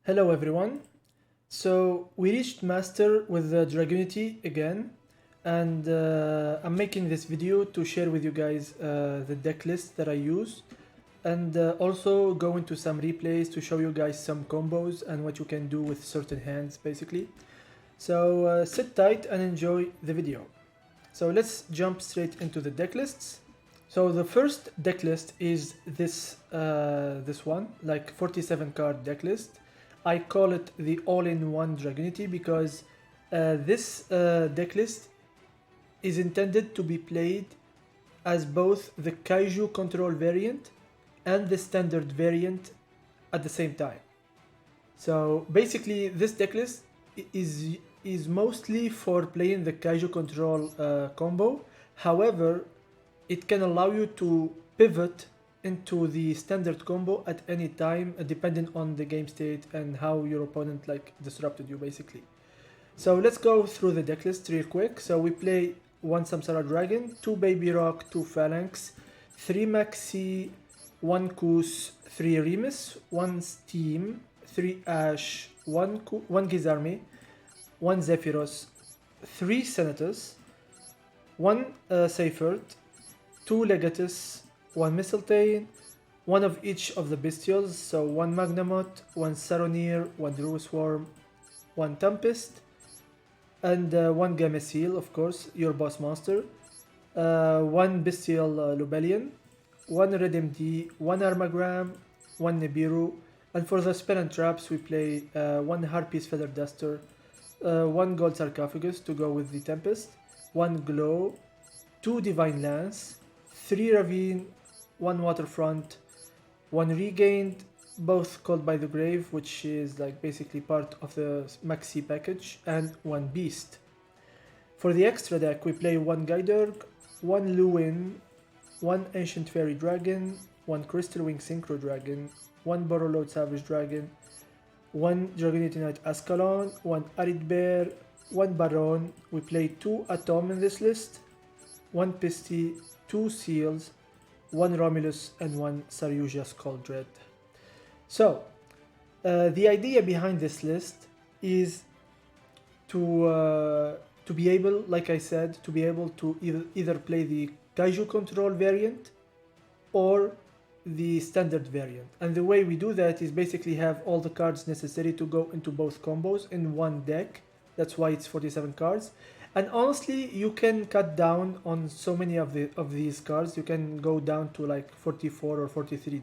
Hello everyone. So we reached master with the Dragunity again, and I'm making this video to share with you guys the deck list that I use, and also go into some replays to show you guys some combos and what you can do with certain hands basically. So sit tight and enjoy the video. So let's jump straight into the deck lists. So the first deck list is this one, like 47 card deck list. I call it the all-in-one Dragunity because this deck list is intended to be played as both the Kaiju control variant and the standard variant at the same time. So basically this deck list is mostly for playing the Kaiju control combo. However, it can allow you to pivot into the standard combo at any time, depending on the game state and how your opponent like disrupted you basically. So let's go through the deck list real quick. So we play 1 Samsara Dragon, 2 Baby Rock, 2 Phalanx, 3 Maxi, 1 Kus, 3 Remus, 1 Steam, 3 Ash, 1 Gizarme, 1 Zephyros, 3 Senatus, 1 Seifert, 2 Legatus, 1 Mistletoe, 1 of each of the Bestials, so 1 Magnamot, 1 Saronir, 1 Druisworm, 1 Tempest, and 1 Gameciel, of course, your boss monster, 1 Bestial Lubellion, 1 Redemd, 1 Armagram, 1 Nibiru, and for the spell and traps we play 1 Harpies Feather Duster, 1 Gold Sarcophagus to go with the Tempest, 1 Glow, 2 Divine Lance, 3 Ravine, 1 Waterfront, 1 Regained, both called by the Grave, which is like basically part of the Maxi package, and 1 Beast. For the extra deck, we play 1 Guidurg, 1 Luwin, 1 Ancient Fairy Dragon, 1 Crystal Wing Synchro Dragon, 1 Borrowload Savage Dragon, 1 Dragunity Knight Ascalon, 1 Arid Bear, 1 Baronne. We play 2 Atom in this list, 1 Pisty, 2 Seals, 1 Romulus, and 1 Saryuja Skull Dread. So, the idea behind this list is to be able, like I said, to be able to either play the Kaiju control variant or the standard variant. And the way we do that is basically have all the cards necessary to go into both combos in one deck. That's why it's 47 cards. And honestly, you can cut down on so many of these cards. You can go down to like 44 or 43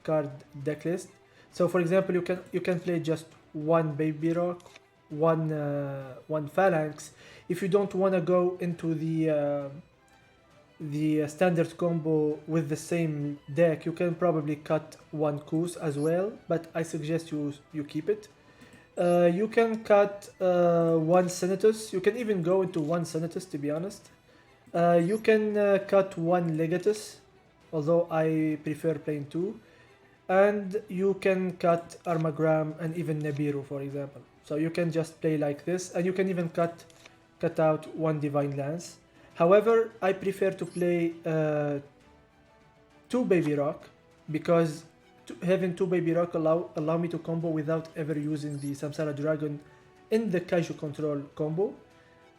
card deck list. So for example, you can play just 1 Baby Rock, one Phalanx. If you don't want to go into the standard combo with the same deck, you can probably cut 1 Kus as well, but I suggest you keep it. You can cut 1 Senatus. You can even go into 1 Senatus, to be honest. You can cut 1 Legatus, although I prefer playing 2. And you can cut Armagram and even Nibiru, for example. So you can just play like this, and you can even cut out 1 Divine Lance. However, I prefer to play 2 Baby Rock, because having 2 Baby Rock allow me to combo without ever using the Samsara Dragon in the Kaiju control combo.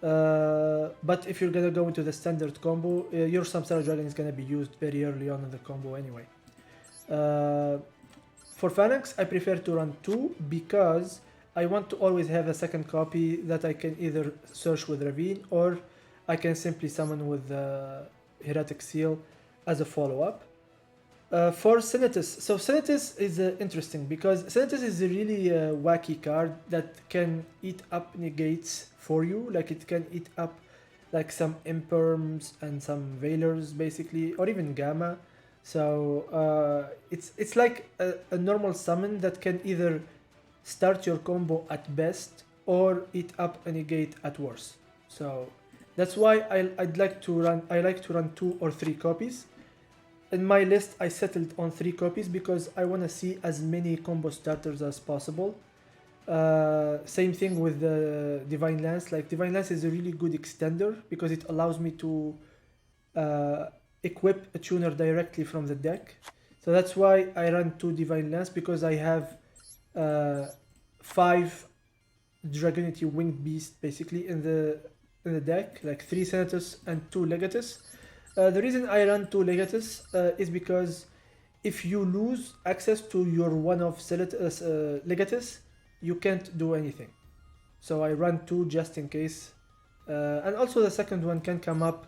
But if you're gonna go into the standard combo, your Samsara Dragon is gonna be used very early on in the combo anyway. For Phalanx, I prefer to run 2 because I want to always have a second copy that I can either search with Ravine or I can simply summon with Heretic Seal as a follow-up. For Senatus, so Senatus is interesting because Senatus is a really wacky card that can eat up negates for you. Like it can eat up like some Imperms and some Veilers basically, or even Gamma. So it's like a normal summon that can either start your combo at best or eat up a negate at worst. So that's why I like to run 2 or 3 copies. In my list, I settled on 3 copies because I want to see as many combo starters as possible. Same thing with the Divine Lance. Like Divine Lance is a really good extender because it allows me to equip a tuner directly from the deck. So that's why I run 2 Divine Lance, because I have 5 Dragunity winged beast basically in the deck, like 3 Senators and 2 Legatus. The reason I run 2 Legatus is because if you lose access to your one of Legatus, you can't do anything. So I run 2 just in case. And also the second one can come up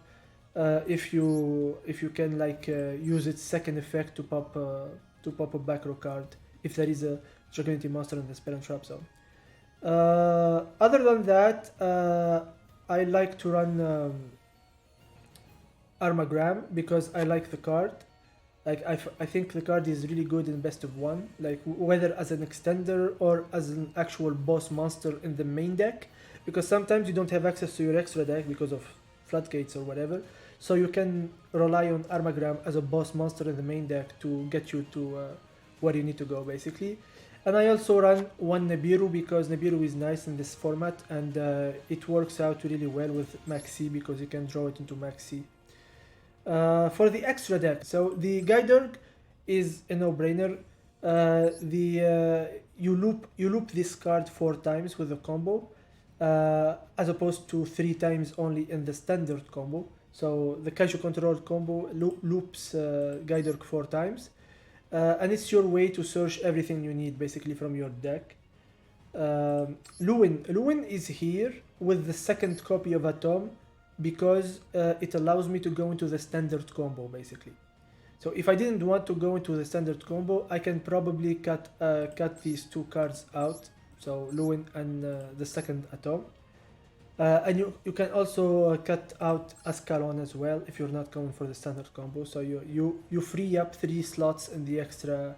if you can like use its second effect to pop a back row card if there is a Dragunity monster in the spell and trap zone. Other than that, I like to run Armagram because I like the card. Like I think the card is really good in best of one, like whether as an extender or as an actual boss monster in the main deck, because sometimes you don't have access to your extra deck because of floodgates or whatever, so you can rely on Armagram as a boss monster in the main deck to get you to where you need to go basically. And I also run 1 Nibiru because Nibiru is nice in this format, and it works out really well with Maxi because you can draw it into Maxi. For the extra deck, so the Guidurg is a no-brainer. You loop this card 4 times with a combo, as opposed to 3 times only in the standard combo. So the Kaiju control combo loops Guidurg 4 times. And it's your way to search everything you need basically from your deck. Luwin is here with the second copy of Atom because it allows me to go into the standard combo basically. So if I didn't want to go into the standard combo, I can probably cut these 2 cards out. So Luwin and the second Atom. And you can also cut out Ascalon as well if you're not going for the standard combo. So you free up 3 slots in the extra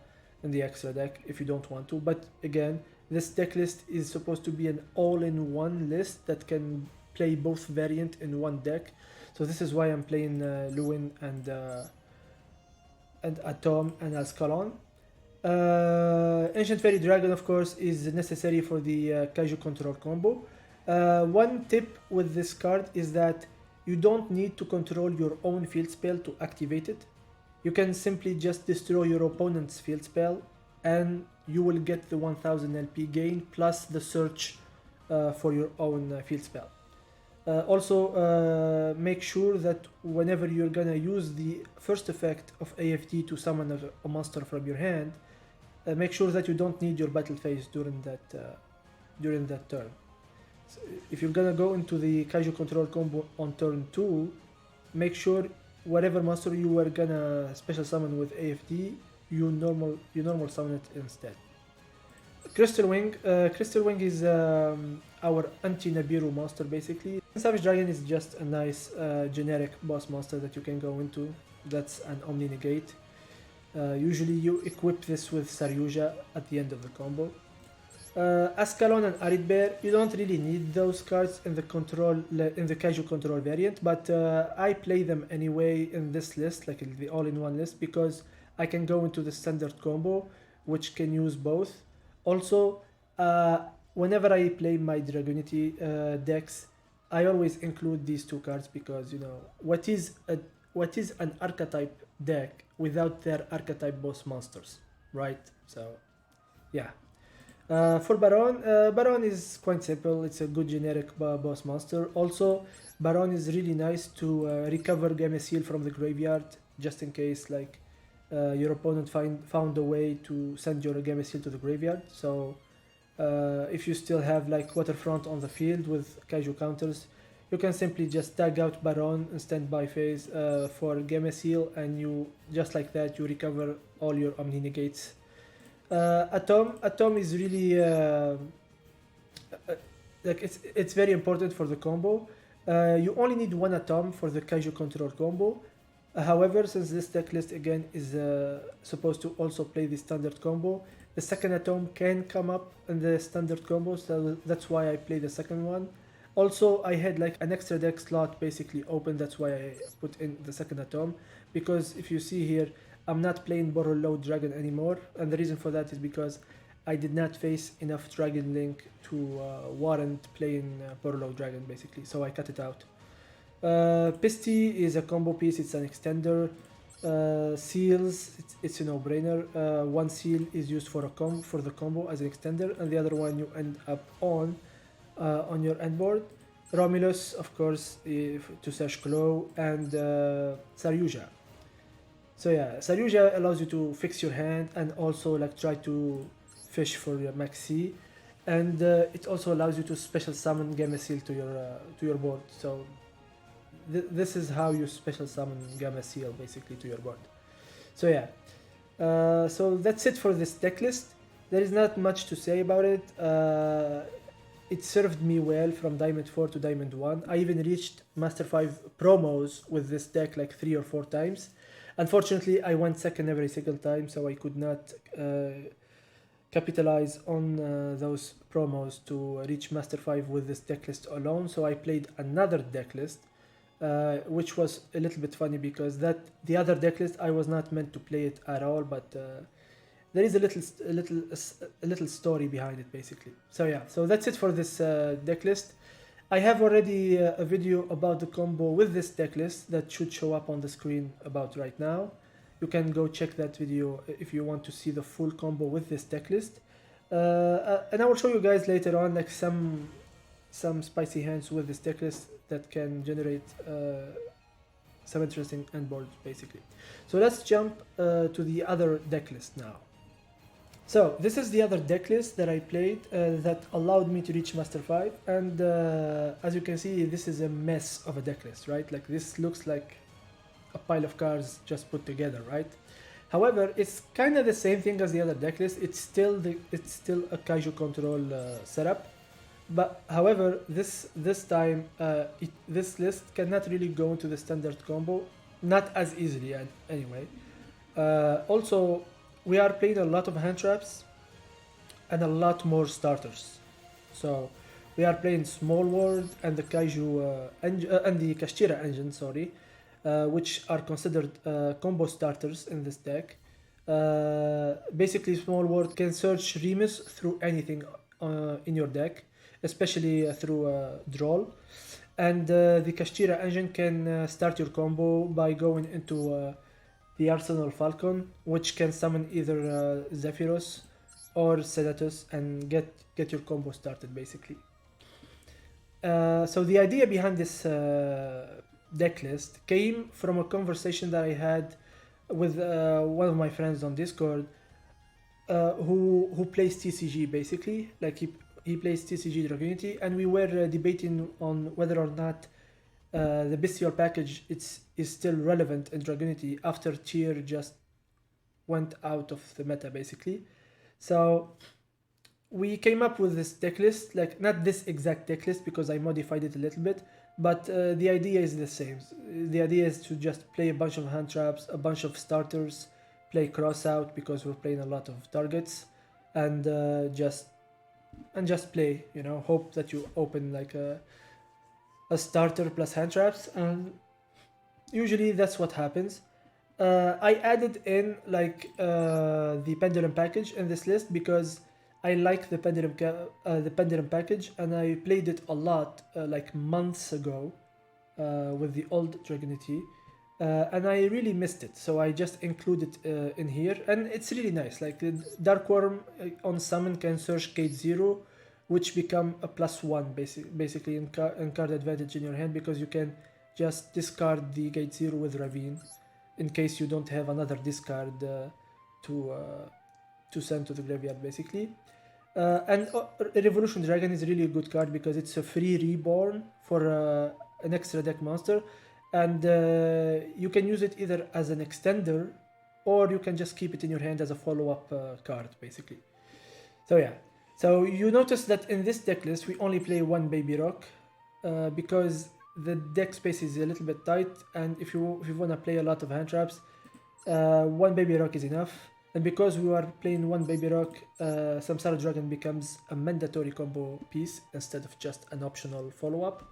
deck if you don't want to. But again, this deck list is supposed to be an all-in-one list that can play both variant in one deck. So this is why I'm playing Luwin and Atom and Ascalon. Ancient Fairy Dragon, of course, is necessary for the Kaiju control combo. One tip with this card is that you don't need to control your own field spell to activate it. You can simply just destroy your opponent's field spell and you will get the 1000 LP gain plus the search for your own field spell. Also, make sure that whenever you're gonna use the first effect of AFT to summon a monster from your hand, make sure that you don't need your battle phase during that turn. So if you're gonna go into the Kaiju control combo on turn 2, make sure whatever monster you were gonna special summon with AFT, you normal summon it instead. Crystal Wing is our anti-Nibiru monster basically. Savage Dragon is just a nice generic boss monster that you can go into. That's an Omni Negate. Usually you equip this with Saryuja at the end of the combo. Ascalon and Arid Bear, you don't really need those cards in the Kaiju control variant, but I play them anyway in this list, like in the all-in-one list, because I can go into the standard combo, which can use both. Also, whenever I play my Dragunity decks, I always include these 2 cards because, you know, what is an archetype deck without their archetype boss monsters, right? So, yeah. For Baronne is quite simple. It's a good generic boss monster. Also, Baronne is really nice to recover Gameciel from the graveyard, just in case like your opponent found a way to send your Gameciel to the graveyard. So if you still have like Waterfront on the field with Kaiju counters, you can simply just tag out Baronne in standby phase for Gameciel, and you just like that you recover all your Omni Negates. Atom is really like it's very important for the combo. You only need 1 Atom for the Kaiju control combo. However, since this deck list again is supposed to also play the standard combo, the second Atom can come up in the standard combo, so that's why I play the second one. Also, I had like an extra deck slot basically open, that's why I put in the second Atom, because if you see here, I'm not playing Borrow Load Dragon anymore, and the reason for that is because I did not face enough Dragon Link to warrant playing Borrow Load Dragon basically, so I cut it out. Pisty is a combo piece, it's an extender. Seals, it's a no-brainer. One seal is used for the combo as an extender, and the other one you end up on your end board. Romulus, of course, to search Claw, and Saryuja. So yeah, Saryuja allows you to fix your hand and also like try to fish for your maxi, and it also allows you to special summon Gamma Seal to your board. So this is how you special summon Gamma Seal basically to your board. So yeah, so that's it for this deck list. There is not much to say about it. It served me well from Diamond 4 to Diamond 1. I even reached Master 5 promos with this deck like 3 or 4 times. Unfortunately, I went second every single time, so I could not capitalize on those promos to reach Master 5 with this deck list alone. So I played another deck list, which was a little bit funny because the other deck list I was not meant to play it at all, but there is a little story behind it basically. So yeah, so that's it for this deck list. I have already a video about the combo with this deck list that should show up on the screen about right now. You can go check that video if you want to see the full combo with this deck list. And I will show you guys later on like some spicy hands with this deck list that can generate some interesting end boards basically. So let's jump to the other deck list now. So this is the other deck list that I played that allowed me to reach Master 5, and as you can see, this is a mess of a deck list, right? Like this looks like a pile of cards just put together, right? However, it's kind of the same thing as the other deck list. It's still a Kaiju control setup, but however, this time this list cannot really go into the standard combo, not as easily anyway. Also, we are playing a lot of hand traps and a lot more starters. So we are playing Small World and the Kaiju and the Kashtira engine, sorry, which are considered combo starters in this deck. Basically, Small World can search Remus through anything in your deck, especially through Duel. And the Kashtira engine can start your combo by going into the Arsenal Falcon, which can summon either Zephyros or Sedatus and get your combo started basically. So the idea behind this deck list came from a conversation that I had with one of my friends on Discord who plays TCG basically. Like he plays TCG Dragunity, and we were debating on whether or not the bestial package is still relevant in Dragunity after Tier just went out of the meta basically. So we came up with this deck list, like not this exact deck list because I modified it a little bit, but the idea is the same. The idea is to just play a bunch of hand traps, a bunch of starters, play cross out because we're playing a lot of targets, and just play, you know, hope that you open like a starter plus hand traps, and usually that's what happens. I added in like the pendulum package in this list because I like the pendulum package, and I played it a lot like months ago with the old Dragunity, and I really missed it, so I just included it in here, and it's really nice. Like Dark Worm on summon can search Gate 0, which become a +1 basically in card advantage in your hand, because you can just discard the Gate 0 with Ravine in case you don't have another discard to send to the graveyard basically. And Revolution Dragon is really a good card because it's a free reborn for an extra deck monster, and you can use it either as an extender or you can just keep it in your hand as a follow-up card basically. So yeah. So you notice that in this deck list we only play one Baby Rock because the deck space is a little bit tight, and if you want to play a lot of hand traps, one Baby Rock is enough. And because we are playing one Baby Rock, Samsara Dragon becomes a mandatory combo piece instead of just an optional follow-up.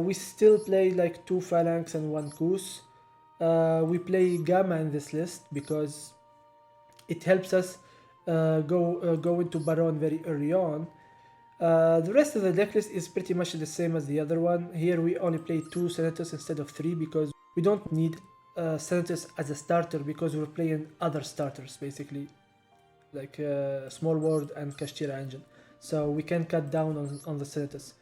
We still play like 2 Phalanx and 1 Goose. We play Gamma in this list because it helps us go into Baronne very early on. The rest of the deck list is pretty much the same as the other one. Here we only play 2 Senators instead of 3 because we don't need Senatus as a starter because we're playing other starters basically, like Small World and Kashtira engine. So we can cut down on the Senatus.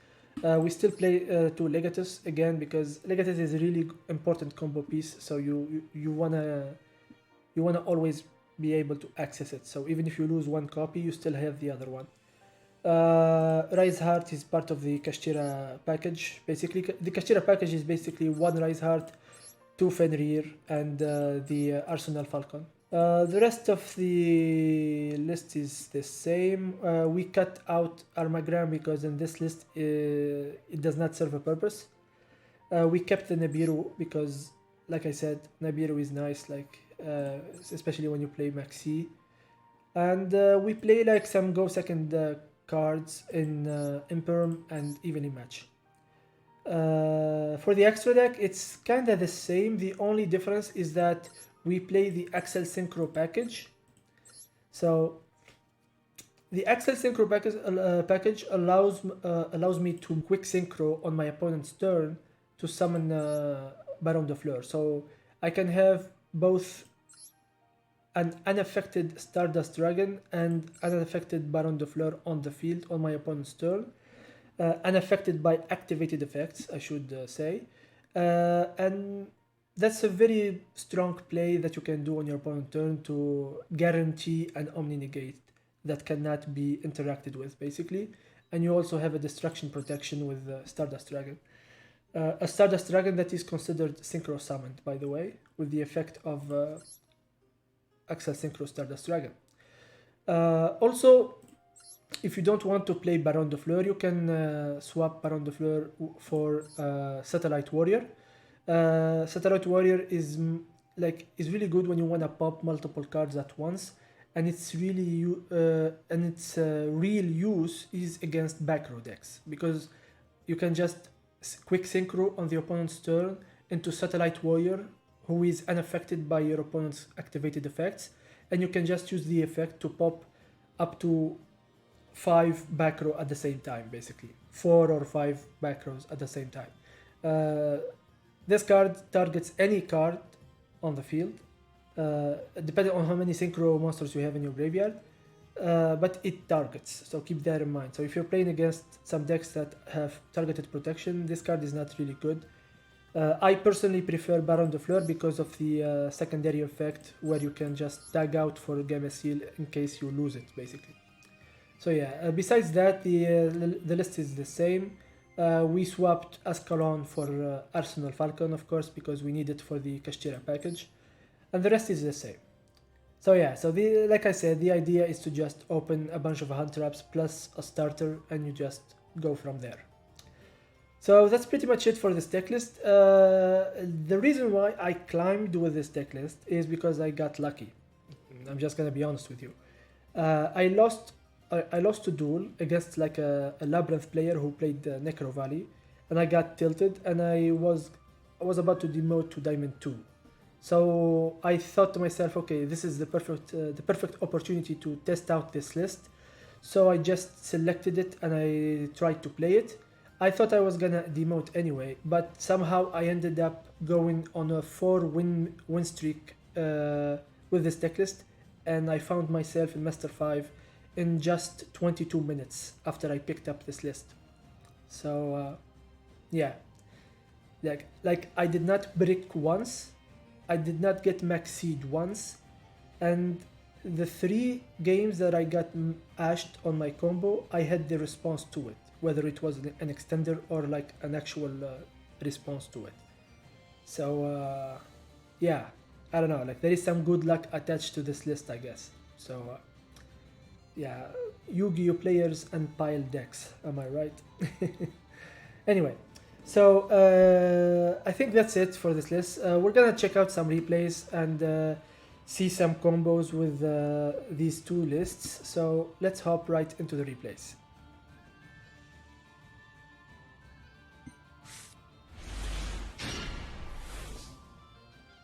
We still play two Legatus again because Legatus is a really important combo piece. So you wanna always be able to access it. So even if you lose one copy, you still have the other one. Rise Heart is part of the Kashtira package. Basically, the Kashtira package is basically one Rise Heart, two Fenrir, and the Arsenal Falcon. The rest of the list is the same. We cut out Armagram because in this list it does not serve a purpose. We kept the Nibiru because, like I said, Nibiru is nice, like especially when you play Maxi. And we play like some go second cards in Imperm and evening match. For the extra deck, it's kind of the same. The only difference is that we play the Axel Synchro package. So the Axel Synchro package allows me to quick synchro on my opponent's turn to summon Baronne de Fleur. So I can have both an unaffected Stardust Dragon and unaffected Baronne de Fleur on the field on my opponent's turn. Unaffected by activated effects, I should say. And that's a very strong play that you can do on your opponent's turn to guarantee an Omni Negate that cannot be interacted with, basically. And you also have a Destruction Protection with Stardust Dragon. A Stardust Dragon that is considered Synchro Summoned, by the way, with the effect of Axel Synchro Stardust Dragon. Also, if you don't want to play Baronne de Fleur, you can swap Baronne de Fleur for Satellite Warrior. Satellite Warrior is really good when you want to pop multiple cards at once, and its real use is against back row decks because you can just quick synchro on the opponent's turn into Satellite Warrior, who is unaffected by your opponent's activated effects, and you can just use the effect to pop up to 5 back row at the same time, basically 4 or 5 back rows at the same time. This card targets any card on the field, depending on how many synchro monsters you have in your graveyard, but it targets, so keep that in mind. So if you're playing against some decks that have targeted protection, this card is not really good. I personally prefer Baronne de Fleur because of the secondary effect where you can just tag out for Gamma Seal in case you lose it, basically. So yeah, besides that, the list is the same. We swapped Ascalon for Arsenal Falcon, of course, because we need it for the Kashtira package. And the rest is the same. So yeah, like I said, the idea is to just open a bunch of hunt traps plus a starter, and you just go from there. So that's pretty much it for this deck list. The reason why I climbed with this deck list is because I got lucky. I'm just gonna be honest with you. I lost to Duel against like a Labyrinth player who played Necro Valley, and I got tilted, and I was about to demote to Diamond 2. So I thought to myself, okay, this is the perfect opportunity to test out this list. So I just selected it and I tried to play it. I thought I was gonna demote anyway, but somehow I ended up going on a 4-win streak with this deck list, and I found myself in Master 5 in just 22 minutes after I picked up this list. So yeah, like I did not brick once, I did not get maxied once, and the 3 games that I got ashed on my combo, I had the response to it, whether it was an extender or like an actual response to it. So yeah, I don't know, like there is some good luck attached to this list, I guess. So yeah, Yu-Gi-Oh players and pile decks, am I right? Anyway, so I think that's it for this list. We're gonna check out some replays and see some combos with these 2 lists. So let's hop right into the replays.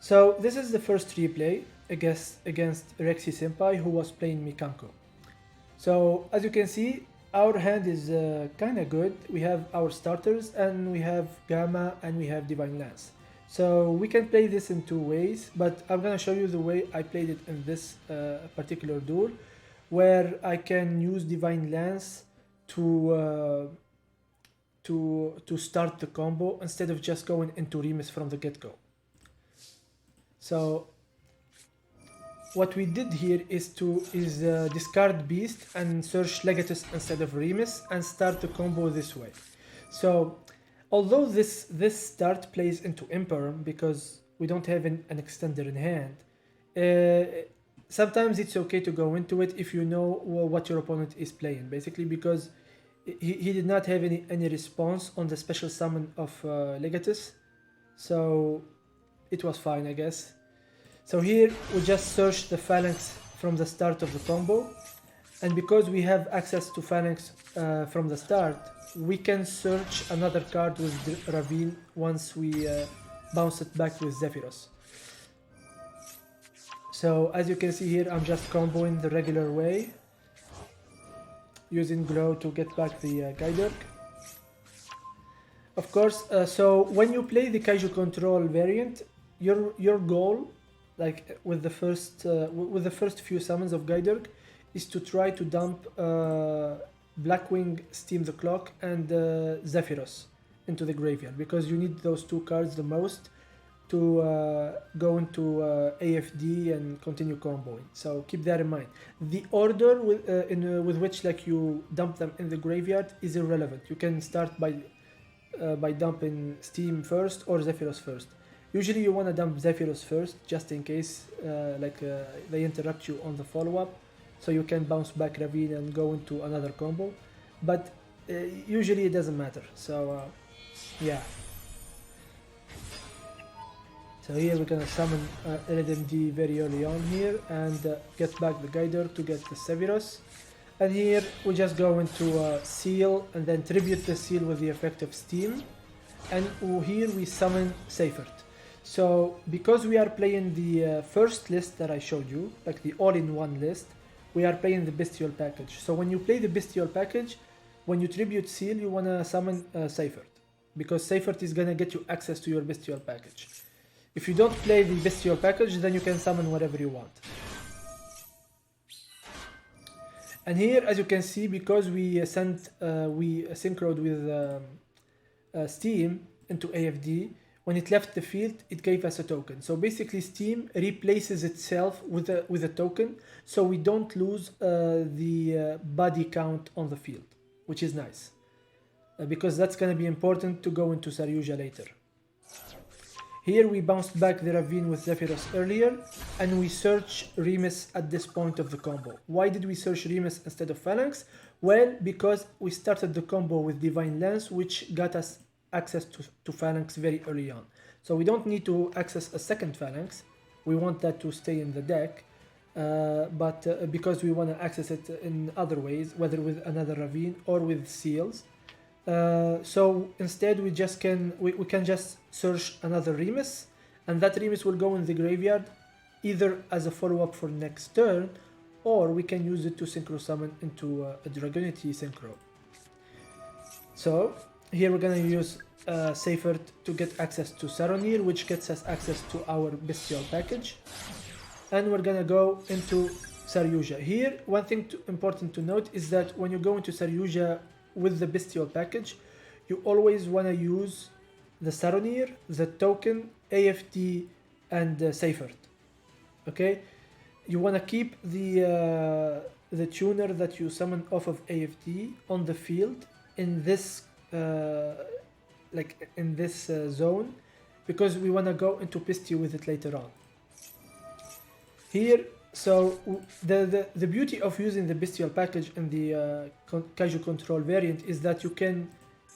So this is the first replay against Rexy Senpai, who was playing Mikanko. So as you can see, our hand is kind of good. We have our starters, and we have Gamma, and we have Divine Lance. So we can play this in two ways, but I'm gonna show you the way I played it in this particular duel, where I can use Divine Lance to start the combo instead of just going into Remus from the get-go. So what we did here is discard Beast and search Legatus instead of Remus and start the combo this way. So although this start plays into Imperm because we don't have an extender in hand, sometimes it's okay to go into it if you know what your opponent is playing, basically, because he did not have any response on the special summon of Legatus, so it was fine, I guess. So here we just search the Phalanx from the start of the combo, and because we have access to Phalanx from the start, we can search another card with Ravine once we bounce it back with Zephyros. So as you can see here, I'm just comboing the regular way, using Glow to get back the Kaiju. Of course, so when you play the Kaiju Control variant, your goal, like with the first few summons of Kaiju, is to try to dump Blackwing, Steam the Clock, and Zephyros into the graveyard, because you need those two cards the most to go into AFD and continue comboing. So keep that in mind. The order with which like you dump them in the graveyard is irrelevant. You can start by dumping Steam first or Zephyros first. Usually you want to dump Zephyros first, just in case they interrupt you on the follow-up, so you can bounce back Ravine and go into another combo. But usually it doesn't matter. So yeah. So here we're gonna summon LMD very early on here and get back the Kaiju to get the Severus. And here we just go into Seal and then tribute the Seal with the effect of Steam. And here we summon Seifert. So because we are playing the first list that I showed you, like the all-in-one list, we are playing the Bestial package. So when you play the Bestial package, when you tribute Seal, you wanna summon Seifert, because Seifert is gonna get you access to your Bestial package. If you don't play the Bestial package, then you can summon whatever you want. And here, as you can see, because we synchroned with Steam into AFD, when it left the field, it gave us a token. So basically, Steam replaces itself with a token, so we don't lose the body count on the field, which is nice, because that's going to be important to go into Saryuja later. Here we bounced back the Ravine with Zephyros earlier, and we search Remus at this point of the combo. Why did we search Remus instead of Phalanx? Well, because we started the combo with Divine Lance, which got us access to Phalanx very early on. So we don't need to access a second Phalanx. We want that to stay in the deck, but because we want to access it in other ways, whether with another Ravine or with Seals. So instead we can just search another Remus, and that Remus will go in the graveyard either as a follow-up for next turn, or we can use it to synchro summon into a Dragunity synchro. So here we're gonna use Seifert to get access to Saronir, which gets us access to our Bestial package, and we're gonna go into Saryuja. Here, one thing important to note is that when you go into Saryuja with the Bestial package, you always want to use the Saronir, the token, AFD, and Seifert. Okay, you want to keep the tuner that you summon off of AFD on the field in this zone, because we want to go into Pisti with it later on. Here, so the beauty of using the Bestial package in the Kaiju Control variant is that you can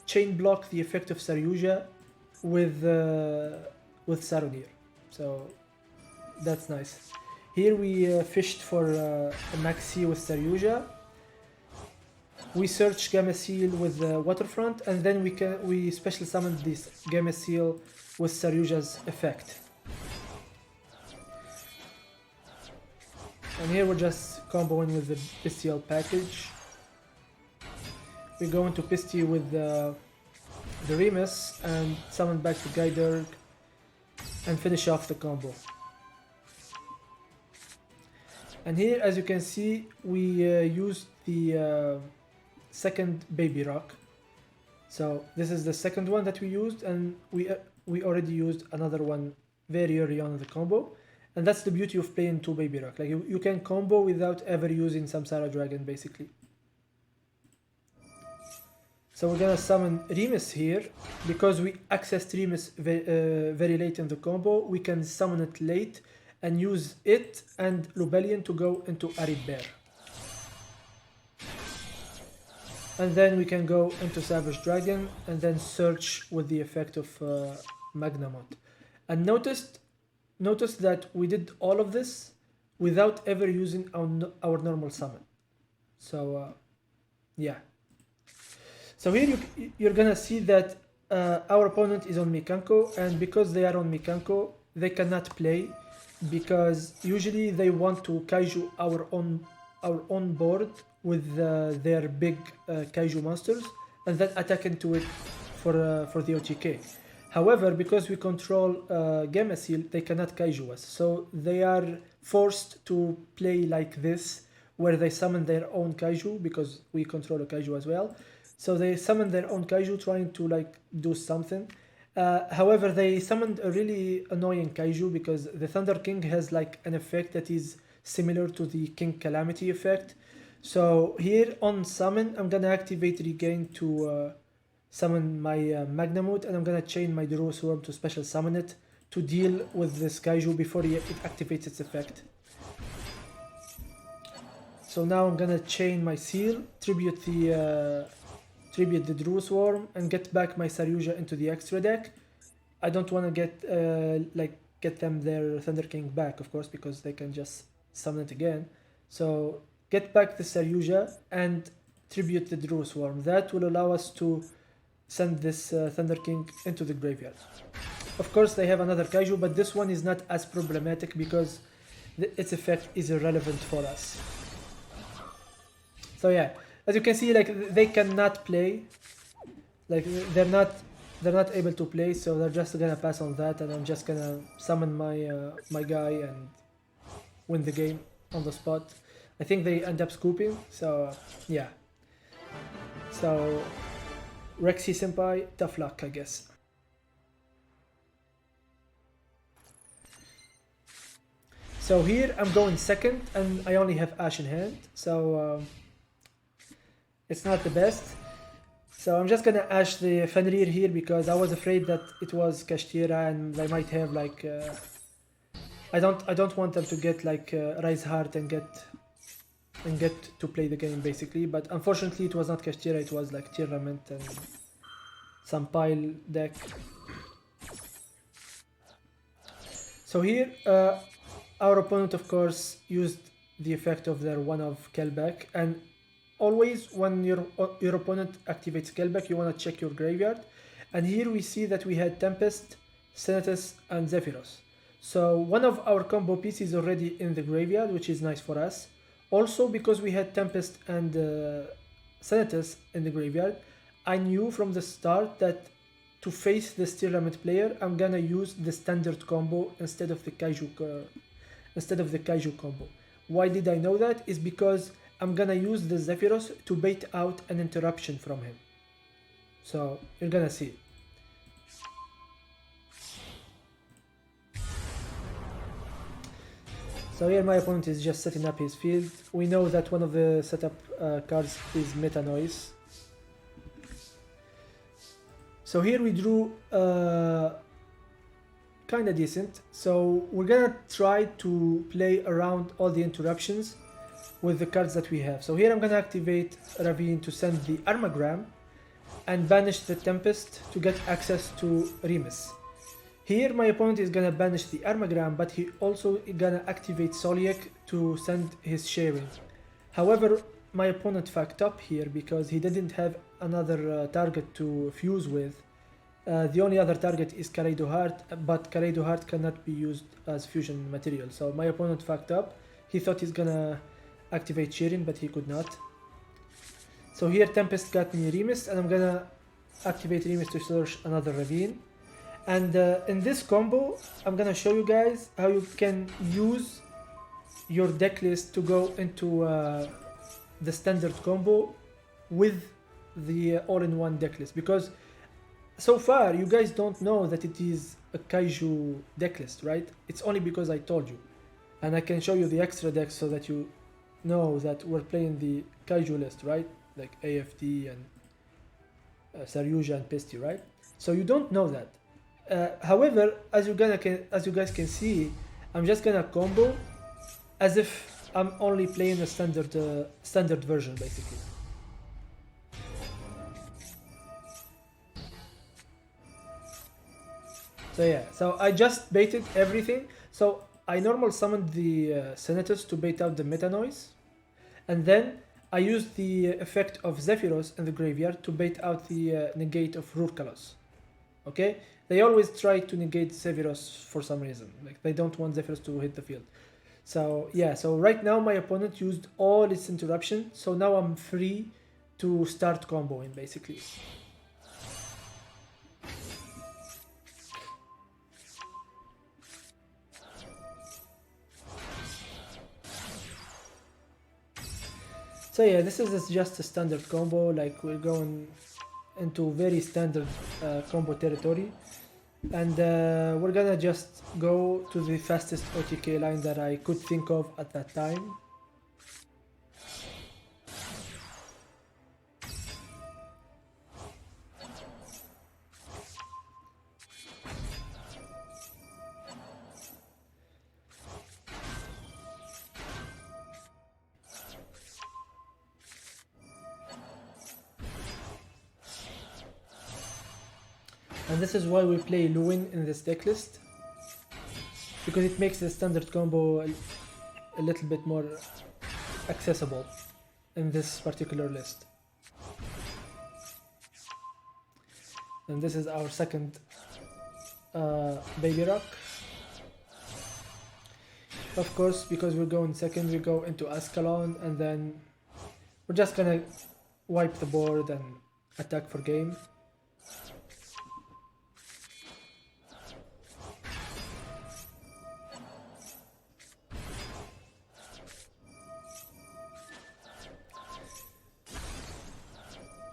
chain block the effect of Saryuja with Saronir. So that's nice. Here we fished for a Maxi with Saryuja. We search Gamma Seal with Waterfront, and then we special summon this Gamma Seal with Saryuja's effect. And here we're just comboing with the Bestial package. We go into Pisti with the Remus and summon back the Kaiju. and finish off the combo. And here, as you can see, we used the second baby rock. So this is the second one that we used, and we already used another one very early on in the combo. And that's the beauty of playing 2 baby rock. Like you can combo without ever using Samsara Dragon, basically. So we're gonna summon Remus here. Because we accessed Remus very late in the combo, we can summon it late and use it and Lubellion to go into Arid Bear. And then we can go into Savage Dragon and then search with the effect of Magnamot. And notice that we did all of this without ever using our normal summon. So yeah. So here you're gonna see that our opponent is on Mikanko, and because they are on Mikanko, they cannot play, because usually they want to Kaiju our own board with their big Kaiju monsters and then attack into it for the OTK. However, because we control Gamma Seal, they cannot Kaiju us. So they are forced to play like this, where they summon their own Kaiju, because we control a Kaiju as well. So they summon their own Kaiju trying to like do something. However, they summoned a really annoying Kaiju, because the Thunder King has like an effect that is similar to the King Calamity effect. So here on summon, I'm gonna activate Regain to summon my Magnamut, and I'm gonna chain my Duro Swarm to special summon it to deal with this Kaiju before it activates its effect. So now I'm gonna chain my Seal, tribute the Duro Swarm, and get back my Saryuja into the extra deck. I don't want to get them their Thunder King back, of course, because they can just summon it again. So get back the Saryuja and tribute the Duro Swarm. That will allow us to send this Thunder King into the graveyard. Of course, they have another Kaiju, but this one is not as problematic because its effect is irrelevant for us. So yeah, as you can see, like they cannot play, like they're not able to play, so they're just gonna pass on that, and I'm just gonna summon my guy and win the game on the spot. I think they end up scooping, so yeah. So Rexy Senpai, tough luck, I guess. So here I'm going second, and I only have Ash in hand, so it's not the best. So I'm just gonna Ash the Fenrir here, because I was afraid that it was Kashtira and they might have like I don't want them to get like Rise Heart and get to play the game basically. But unfortunately it was not Kashtira, it was like Tirament and some pile deck. So here our opponent of course used the effect of their one of Kelbek, and always when your opponent activates Kelbek, you want to check your graveyard. And here we see that we had Tempest, Senatus, and Zephyros. So one of our combo pieces is already in the graveyard, which is nice for us. Also, because we had Tempest and Senatus in the graveyard, I knew from the start that to face this Tirament player, I'm gonna use the standard combo instead of the Kaiju combo. Why did I know that? Is because I'm gonna use the Zephyros to bait out an interruption from him. So you're gonna see. So here my opponent is just setting up his field. We know that one of the setup cards is Meta Noise. So here we drew kinda decent. So we're gonna try to play around all the interruptions with the cards that we have. So here I'm gonna activate Ravine to send the Armagram and banish the Tempest to get access to Remus. Here my opponent is gonna banish the Armagram, but he also gonna activate Soliek to send his sharing. However, my opponent fucked up here because he didn't have another target to fuse with. The only other target is Kaleido Heart, but Kaleido Heart cannot be used as fusion material. So my opponent fucked up. He thought he's gonna activate Sheeran, but he could not. So here Tempest got me Remus, and I'm gonna activate Remus to search another Ravine. And in this combo, I'm gonna show you guys how you can use your deck list to go into the standard combo with the all-in-one deck list, because so far you guys don't know that it is a Kaiju deck list, right? It's only because I told you, and I can show you the extra decks so that you know that we're playing the Kaiju list, right? Like AFD and Saryuja and Pisty, right? So you don't know that. However, as you guys can see, I'm just gonna combo as if I'm only playing a standard version, basically. So yeah, so I just baited everything. So I normal summoned the Senators to bait out the Meta Noise, and then I used the effect of Zephyros in the graveyard to bait out the negate of Rurkalos. Okay? They always try to negate Zephyros for some reason. Like, they don't want Zephyros to hit the field. So yeah, so right now my opponent used all its interruption, so now I'm free to start comboing, basically. So yeah, this is just a standard combo, like we're going into very standard combo territory. And we're gonna just go to the fastest OTK line that I could think of at that time. And this is why we play Luin in this deck list, because it makes the standard combo a little bit more accessible in this particular list. And this is our second Baby Rock. Of course, because we're going second, we go into Ascalon, and then we're just gonna wipe the board and attack for game.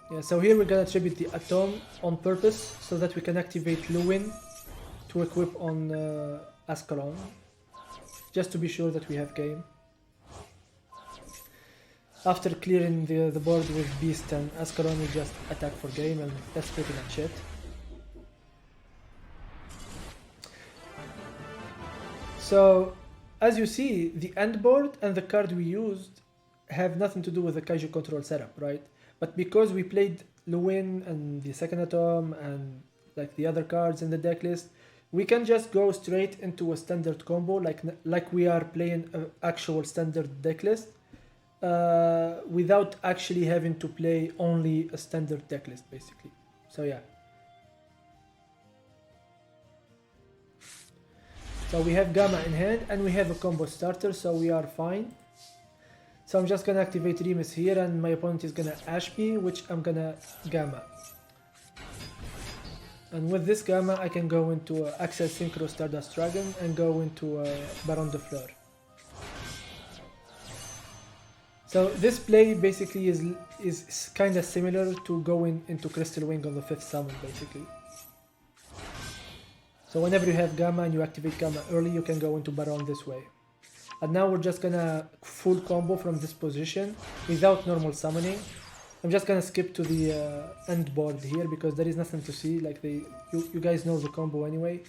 Yeah, so here we're gonna tribute the Atom on purpose so that we can activate Luin to equip on Ascalon, just to be sure that we have game. After clearing the board with Beast and Ascalon, we just attack for game, and that's pretty much it. So, as you see, the end board and the card we used have nothing to do with the Kaiju control setup, right? But because we played Luin and the second Atom and like the other cards in the deck list, we can just go straight into a standard combo, like we are playing an actual standard deck list, without actually having to play only a standard deck list, basically. So yeah. So we have Gamma in hand and we have a combo starter, so we are fine. So I'm just gonna activate Remus here, and my opponent is gonna Ash me, which I'm gonna Gamma. And with this Gamma, I can go into Axel Synchro Stardust Dragon and go into Baronne de Fleur. So this play basically is kind of similar to going into Crystal Wing on the 5th summon, basically. So whenever you have Gamma and you activate Gamma early, you can go into Baronne this way. And now we're just gonna full combo from this position without normal summoning. I'm just gonna skip to the end board here because there is nothing to see. Like you guys know the combo anyway.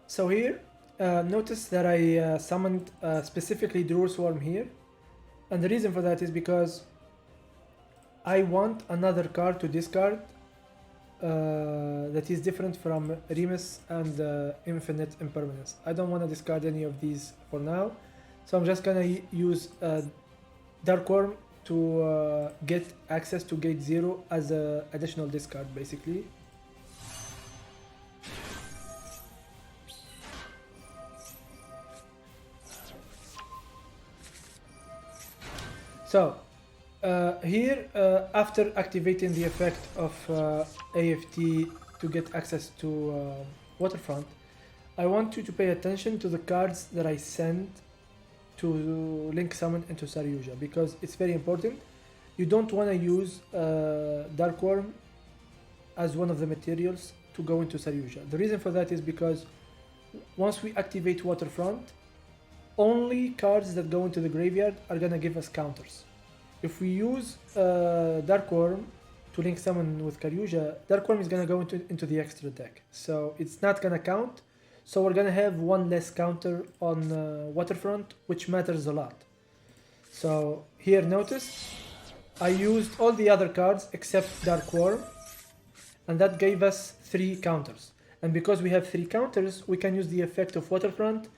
So here, notice that I summoned specifically Druid Swarm here, and the reason for that is because I want another card to discard that is different from Remus and Infinite Impermanence. I don't want to discard any of these for now, so I'm just gonna use Dark Worm to get access to gate 0 as a additional discard basically. So here after activating the effect of AFT to get access to Waterfront, I want you to pay attention to the cards that I send to link summon into Saryuja, because it's very important. You don't want to use Dark Worm as one of the materials to go into Saryuja. The reason for that is because once we activate Waterfront, only cards that go into the graveyard are gonna give us counters. If we use Dark Worm to link summon with Karyuja, Dark Worm is gonna go into the extra deck, so it's not gonna count. So we're gonna have one less counter on Waterfront, which matters a lot. So here notice, I used all the other cards except Dark Worm, and that gave us 3 counters. And because we have 3 counters, we can use the effect of Waterfront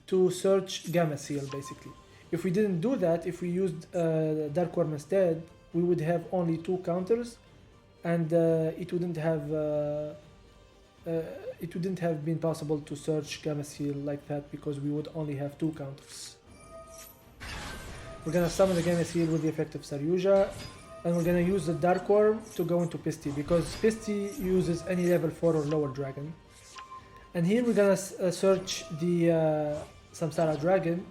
to search Gamma Seal basically. If we didn't do that, if we used Dark Worm instead, we would have only 2 counters, and it wouldn't have been possible to search Gamma Seal like that, because we would only have 2 counters. We're gonna summon the Gamma Seal with the effect of Saryuja, and we're gonna use the Dark Worm to go into Pisti, because Pisti uses any level 4 or lower dragon. And here we're gonna search the Samsara Dragon,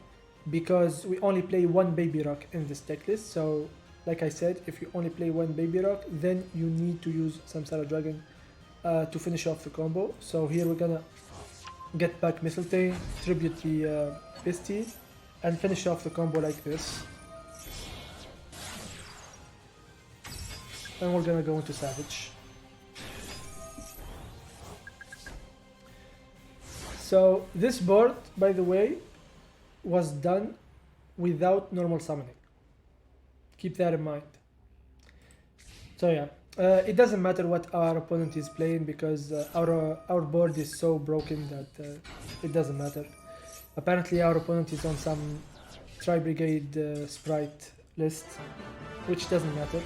because we only play 1 Baby Rock in this deck list. So like I said, if you only play 1 Baby Rock, then you need to use Samsara Dragon to finish off the combo. So here we're gonna get back Mistletoe, tribute the Pisti, and finish off the combo like this. And we're gonna go into Savage. So this board, by the way, was done without normal summoning. Keep that in mind. So yeah. It doesn't matter what our opponent is playing, because our board is so broken that it doesn't matter. Apparently our opponent is on some Tri-Brigade Sprite list, which doesn't matter.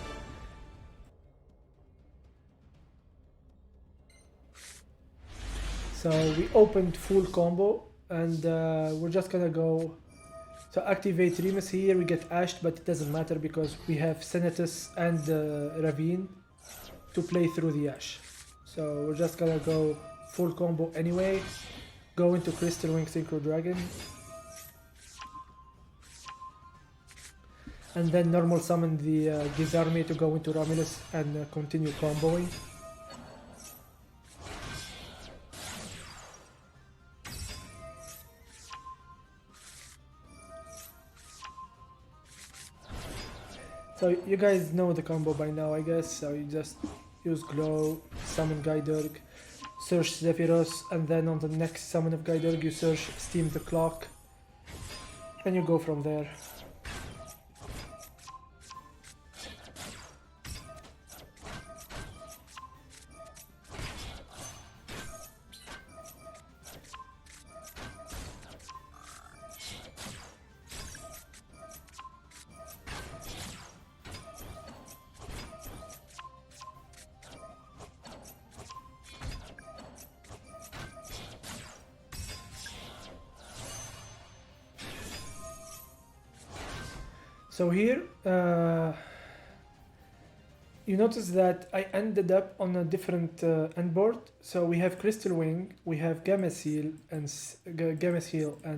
So we opened full combo, and we're just gonna go to activate Remus. Here we get Ashed, but it doesn't matter because we have Senatus and Ravine to play through the Ash. So we're just gonna go full combo anyway. Go into Crystal Wing Synchro Dragon. And then normal summon the Gizarme to go into Romulus and continue comboing. So you guys know the combo by now, I guess. So you just use Glow, summon Gaidurg, search Zephyros, and then on the next summon of Gaidurg you search Steam the Clock, and you go from there. So here, you notice that I ended up on a different end board. So we have Crystal Wing, we have Gamma Seal and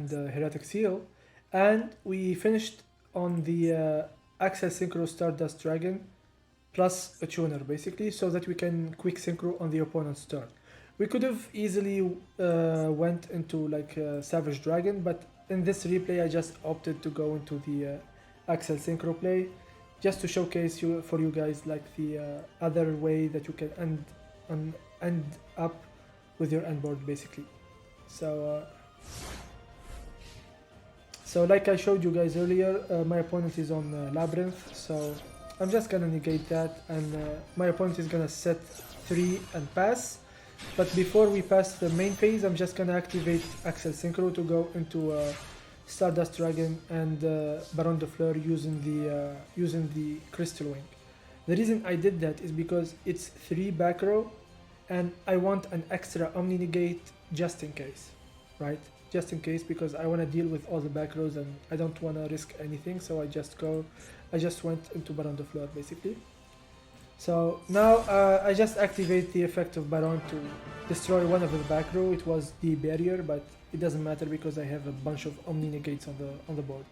Heretic Seal, and we finished on the Axel Synchro Stardust Dragon plus a tuner basically, so that we can quick synchro on the opponent's turn. We could have easily went into like Savage Dragon, but in this replay I just opted to go into the Axel Synchro play, just to showcase for you guys like the other way that you can end up with your end board basically. So like I showed you guys earlier, my opponent is on Labyrinth, so I'm just gonna negate that, and my opponent is gonna set 3 and pass. But before we pass the main phase, I'm just gonna activate Axel Synchro to go into Stardust Dragon and Baronne de Fleur using the Crystal Wing. The reason I did that is because it's 3 back row and I want an extra Omni Negate just in case, right? Just in case, because I want to deal with all the back rows and I don't want to risk anything, so I just went into Baronne de Fleur basically. So now I just activate the effect of Baronne to destroy one of the back row. It was the barrier, but it doesn't matter because I have a bunch of Omni Negates on the board.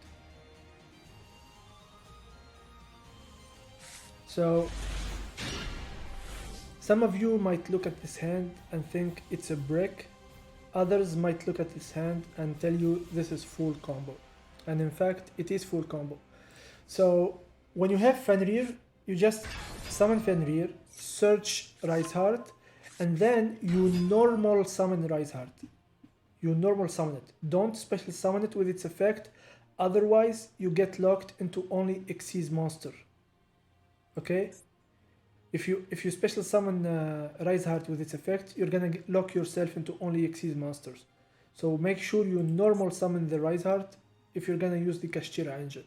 So some of you might look at this hand and think it's a brick. Others might look at this hand and tell you this is full combo. And in fact, it is full combo. So when you have Fenrir, you just summon Fenrir, search Rise Heart, and then you normal summon Rise Heart. You normal summon it. Don't special summon it with its effect, otherwise you get locked into only Xyz monster. Okay? If you special summon Rise Heart with its effect, you're gonna lock yourself into only Xyz monsters. So make sure you normal summon the Rise Heart if you're gonna use the Kashtira engine.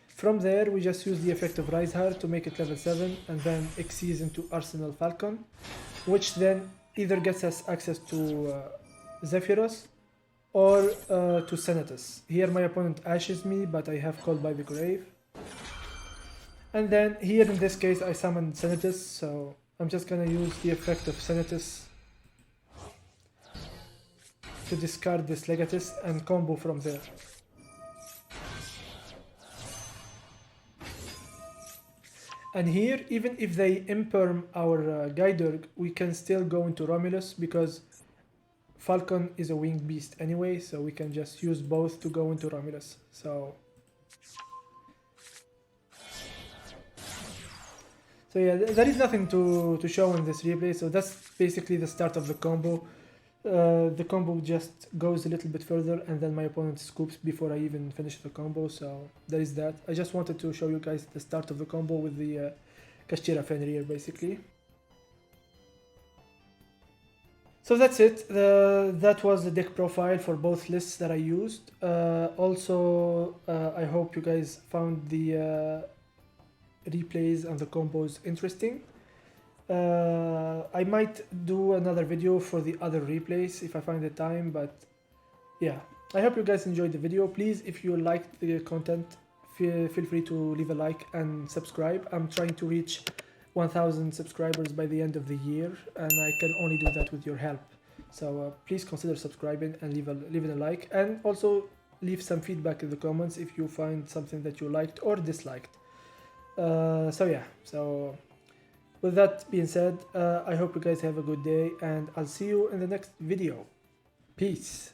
From there, we just use the effect of Rise Heart to make it level 7 and then Xyz into Arsenal Falcon, which then either gets us access to Zephyros or to Senatus. Here my opponent ashes me, but I have Called by the Grave. And then here in this case I summon Senatus, so I'm just gonna use the effect of Senatus to discard this Legatus and combo from there. And here, even if they imperm our Guidurg, we can still go into Romulus because Falcon is a winged beast anyway, so we can just use both to go into Romulus. So yeah, there is nothing to show in this replay, so that's basically the start of the combo. The combo just goes a little bit further and then my opponent scoops before I even finish the combo, so there is that. I just wanted to show you guys the start of the combo with the Kashtira Fenrir basically. So that's it. That was the deck profile for both lists that I used. Also, I hope you guys found the replays and the combos interesting. I might do another video for the other replays if I find the time, but yeah, I hope you guys enjoyed the video. Please, if you liked the content, feel free to leave a like and subscribe. I'm trying to reach 1000 subscribers by the end of the year, and I can only do that with your help. So please consider subscribing and leaving a like, and also leave some feedback in the comments if you find something that you liked or disliked. So yeah, so with that being said, I hope you guys have a good day and I'll see you in the next video. Peace.